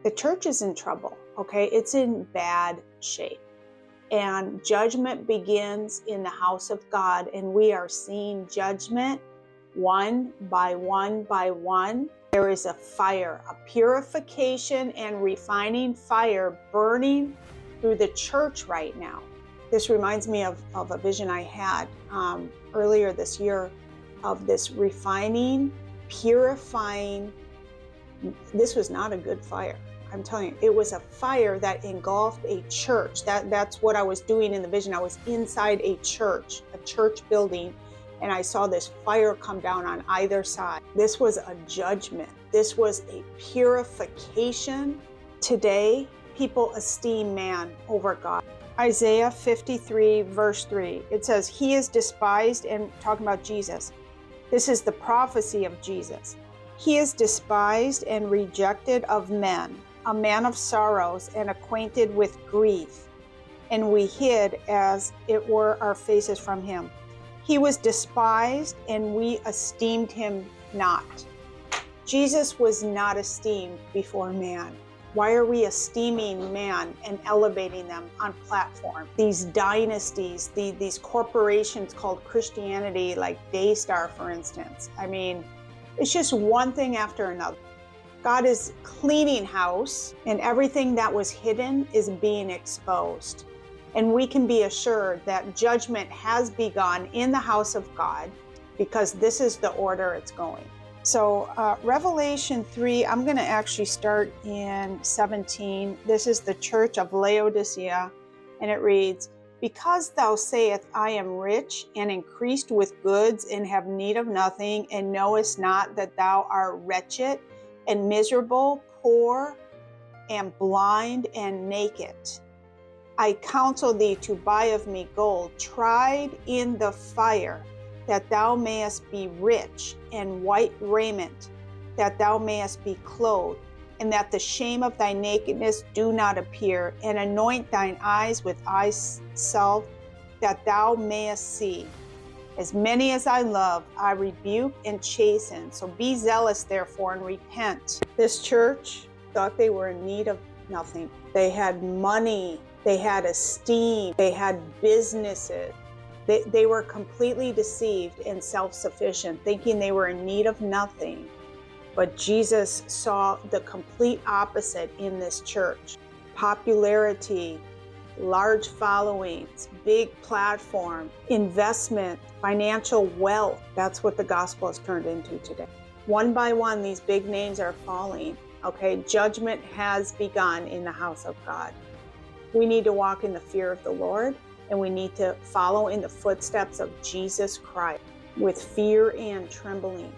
The church is in trouble, okay? It's in bad shape. And judgment begins in the house of God, and we are seeing judgment one by one by one. There is a fire, a purification and refining fire burning through the church right now. This reminds me of a vision I had earlier this year of this refining, purifying. This was not a good fire. I'm telling you, it was a fire that engulfed a church. That's what I was doing in the vision. I was inside a church building, and I saw this fire come down on either side. This was a judgment. This was a purification. Today, people esteem man over God. Isaiah 53 verse 3, it says, he is despised, and talking about Jesus. This is the prophecy of Jesus. He is despised and rejected of men, a man of sorrows and acquainted with grief, and we hid as it were our faces from him. He was despised and we esteemed him not. Jesus was not esteemed before man. Why are we esteeming man and elevating them on platform? These dynasties, these corporations called Christianity, like Daystar, for instance. I mean, it's just one thing after another. God is cleaning house, and everything that was hidden is being exposed. And we can be assured that judgment has begun in the house of God, because this is the order it's going. So Revelation 3, I'm going to actually start in 17. This is the Church of Laodicea, and it reads, because thou sayest, I am rich and increased with goods and have need of nothing, and knowest not that thou art wretched and miserable, poor and blind and naked. I counsel thee to buy of me gold tried in the fire, that thou mayest be rich, and white raiment, that thou mayest be clothed, and that the shame of thy nakedness do not appear, and anoint thine eyes with eyesalve, that thou mayest see. As many as I love, I rebuke and chasten. So be zealous, therefore, and repent. This church thought they were in need of nothing. They had money, they had esteem, they had businesses. They were completely deceived and self-sufficient, thinking they were in need of nothing. But Jesus saw the complete opposite in this church. Popularity, large followings, big platform, investment, financial wealth. That's what the gospel has turned into today. One by one, these big names are falling. Okay, judgment has begun in the house of God. We need to walk in the fear of the Lord, and we need to follow in the footsteps of Jesus Christ with fear and trembling.